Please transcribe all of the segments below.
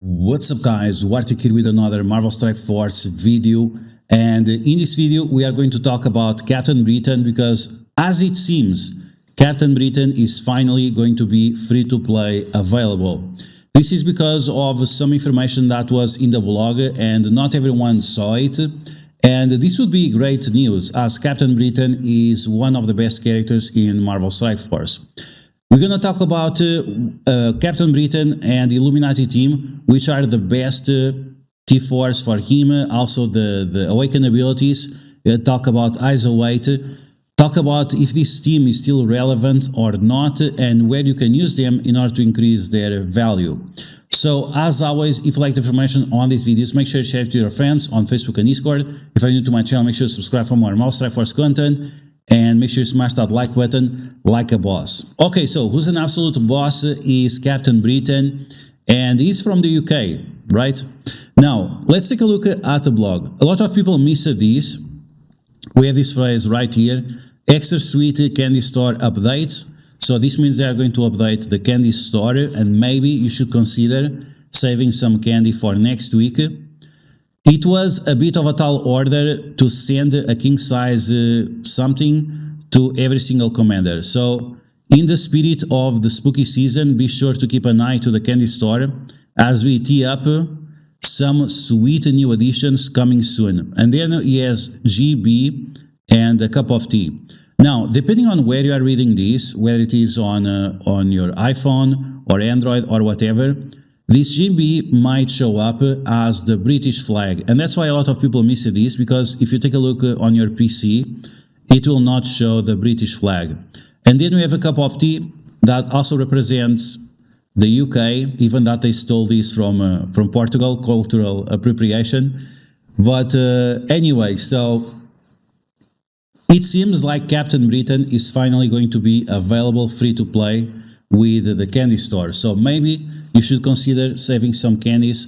What's up guys, DuArktik here with another Marvel Strike Force video, and in this video we are going to talk about Captain Britain because as it seems Captain Britain is finally going to be free to play available. This is because of some information that was in the blog and not everyone saw it, and this would be great news as Captain Britain is one of the best characters in Marvel Strike Force. We're going to talk about Captain Britain and the Illuminati team, which are the best T4s for him, also the Awakened abilities, talk about Isolate, talk about if this team is still relevant or not, and where you can use them in order to increase their value. So, as always, if you like the information on these videos, make sure to share it to your friends on Facebook and Discord. If you're new to my channel, make sure to subscribe for more Marvel Strike Force content. And make sure you smash that like button like a boss. Okay, so who's an absolute boss is Captain Britain, and he's from the UK, right? Now, let's take a look at the blog. A lot of people miss this. We have this phrase right here, extra sweet candy store updates. So this means they are going to update the candy store, and maybe you should consider saving some candy for next week. It was a bit of a tall order to send a king-size something to every single commander. So, in the spirit of the spooky season, be sure to keep an eye to the candy store as we tee up some sweet new additions coming soon. And then he has GB and a cup of tea. Now, depending on where you are reading this, whether it is on your iPhone or Android or whatever, this GB might show up as the British flag, and that's why a lot of people miss this, because if you take a look on your PC, it will not show the British flag. And then we have a cup of tea that also represents the UK, even that they stole this from Portugal, cultural appropriation. But anyway, so it seems like Captain Britain is finally going to be available free to play with the candy store. So maybe you should consider saving some candies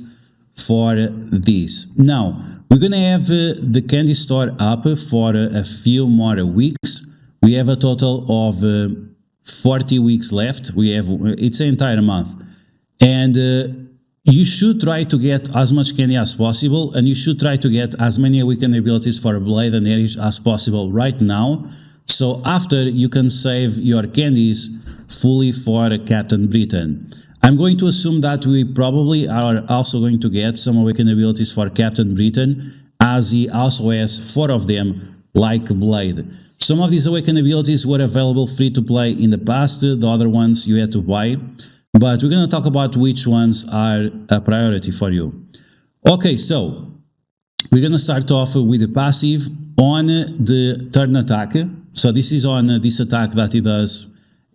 for this. Now, we're going to have the candy store up for a few more weeks. We have a total of 40 weeks left. It's an entire month. And you should try to get as much candy as possible, and you should try to get as many awakened abilities for Blade and Erich as possible right now. So after, you can save your candies fully for Captain Britain. I'm going to assume that we probably are also going to get some awakened abilities for Captain Britain, as he also has 4 of them, like Blade. Some of these awakened abilities were available free to play in the past, the other ones you had to buy, but we're going to talk about which ones are a priority for you. Okay, so we're going to start off with the passive on the turn attack. So this is on this attack that he does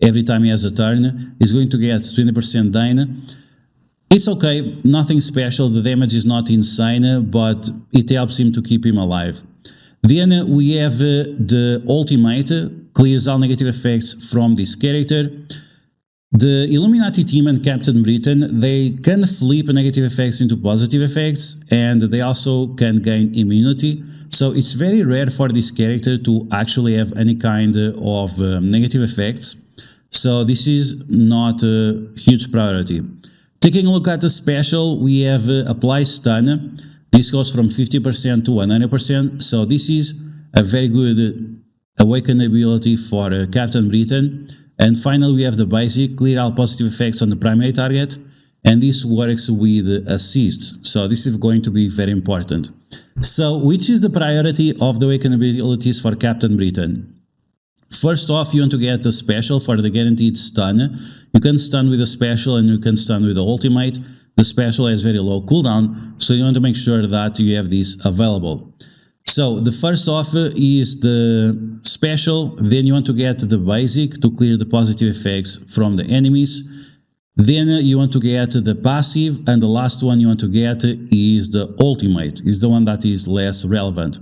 every time he has a turn. He's going to get 20% Dane. It's okay, nothing special, the damage is not insane, but it helps him to keep him alive. Then we have the ultimate, clears all negative effects from this character. The Illuminati team and Captain Britain, they can flip negative effects into positive effects, and they also can gain immunity. So it's very rare for this character to actually have any kind of negative effects. So this is not a huge priority. Taking a look at the special, we have Apply Stun. This goes from 50% to 100%. So this is a very good awakened ability for Captain Britain. And finally, we have the basic, clear all positive effects on the primary target. And this works with assists. So this is going to be very important. So which is the priority of the awakened abilities for Captain Britain? First off, you want to get a special for the guaranteed stun. You can stun with a special and you can stun with the ultimate. The special has very low cooldown, so you want to make sure that you have this available. So the first off is the special, then you want to get the basic to clear the positive effects from the enemies. Then you want to get the passive, and the last one you want to get is the ultimate, is the one that is less relevant.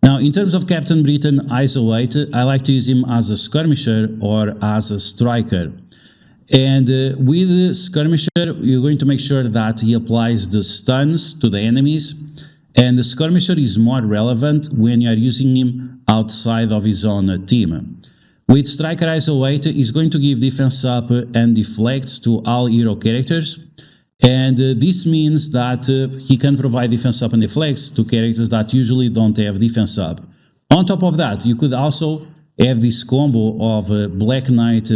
Now, in terms of Captain Britain Isolate, I like to use him as a skirmisher or as a striker. And with skirmisher, you're going to make sure that he applies the stuns to the enemies. And the skirmisher is more relevant when you are using him outside of his own team. With Striker Isolate, he's going to give defense up and deflects to all hero characters. And this means that he can provide defense up and deflects to characters that usually don't have defense up. On top of that, you could also have this combo of Black Knight,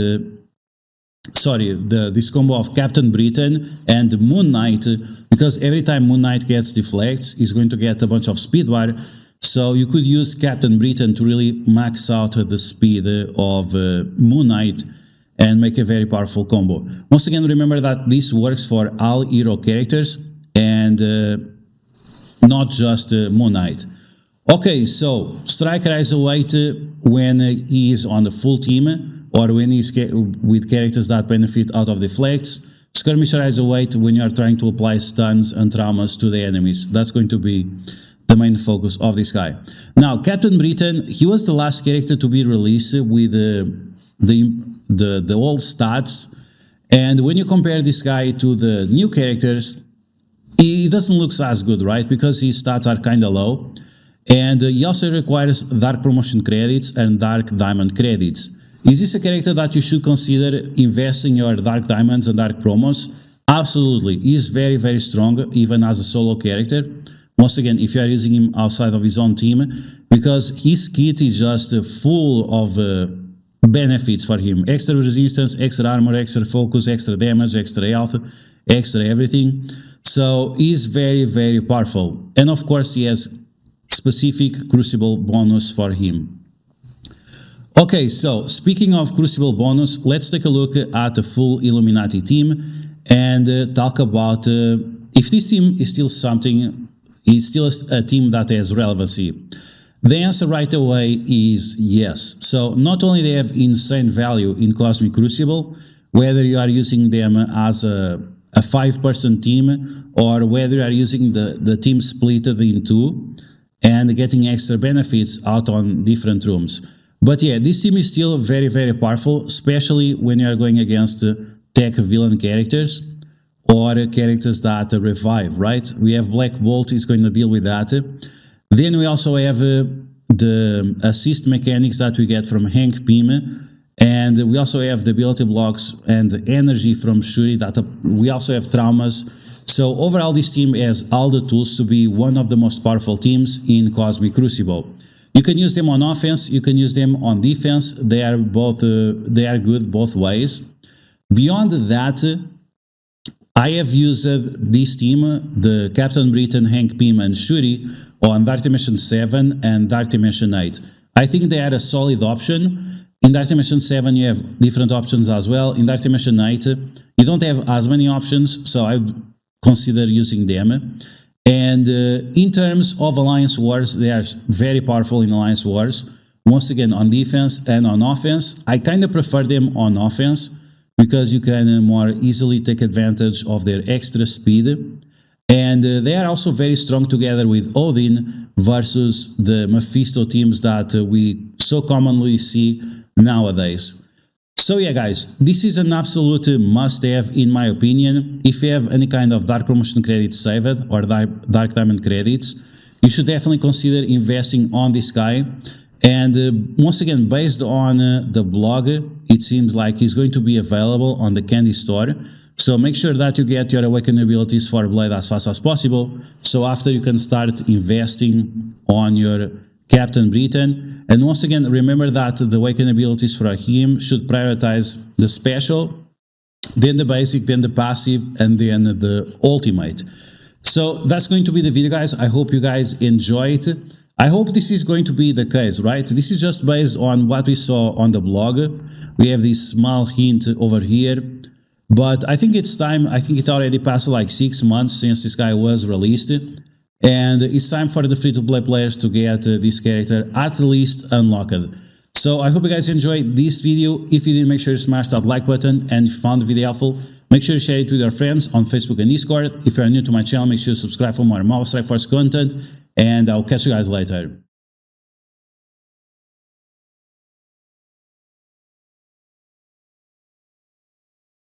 this combo of Captain Britain and Moon Knight, because every time Moon Knight gets deflects, he's going to get a bunch of speed bar. So you could use Captain Britain to really max out the speed of Moon Knight and make a very powerful combo. Once again, remember that this works for all hero characters and not just Moon Knight. Okay, so Striker has a weight when he is on the full team or when he's with characters that benefit out of deflects. Skirmisher has a weight when you are trying to apply stuns and traumas to the enemies. That's going to be the main focus of this guy. Now, Captain Britain, he was the last character to be released with the old stats, and when you compare this guy to the new characters, he doesn't look as good, right? Because his stats are kind of low, and he also requires Dark Promotion credits and Dark Diamond credits. Is this a character that you should consider investing your Dark Diamonds and Dark Promos? Absolutely. He is very, very strong, even as a solo character. Once again, if you are using him outside of his own team, because his kit is just full of benefits for him. Extra resistance, extra armor, extra focus, extra damage, extra health, extra everything. So he's very, very powerful. And of course, he has specific Crucible bonus for him. Okay, so speaking of Crucible bonus, let's take a look at the full Illuminati team and talk about if this team is still something, is still a team that has relevancy. The answer right away is yes. So not only they have insane value in Cosmic Crucible, whether you are using them as a 5-person team or whether you are using the team split in 2 and getting extra benefits out on different rooms. But yeah, this team is still very, very powerful, especially when you are going against tech villain characters or characters that revive, right? We have Black Bolt is going to deal with that. Then we also have the assist mechanics that we get from Hank Pym, and we also have the ability blocks and energy from Shuri that we also have traumas. So overall, this team has all the tools to be one of the most powerful teams in Cosmic Crucible. You can use them on offense, you can use them on defense. They are good both ways. Beyond that, I have used this team, the Captain Britain, Hank Pym, and Shuri, on Dark Dimension 7 and Dark Dimension 8. I think they are a solid option. In Dark Dimension 7, you have different options as well. In Dark Dimension 8, you don't have as many options, so I would consider using them. And in terms of Alliance Wars, they are very powerful in Alliance Wars. Once again, on defense and on offense, I kind of prefer them on offense because you can more easily take advantage of their extra speed. And they are also very strong together with Odin versus the Mephisto teams that we so commonly see nowadays. So yeah, guys, this is an absolute must-have in my opinion. If you have any kind of Dark Promotion credits saved or Dark Diamond credits, you should definitely consider investing on this guy. And once again, based on the blog, it seems like he's going to be available on the Candy Store. So make sure that you get your Awakened abilities for Blade as fast as possible, so after you can start investing on your Captain Britain. And once again, remember that the Awakened abilities for him should prioritize the special, then the basic, then the passive, and then the ultimate. So that's going to be the video, guys. I hope you guys enjoy it. I hope this is going to be the case, right? This is just based on what we saw on the blog. We have this small hint over here. But I think it's time. I think it already passed like 6 months since this guy was released. And it's time for the free-to-play players to get this character at least unlocked. So I hope you guys enjoyed this video. If you did, make sure you smash that like button. And if you found the video helpful, make sure you share it with your friends on Facebook and Discord. If you are new to my channel, make sure you subscribe for more Marvel Strike Force content. And I'll catch you guys later.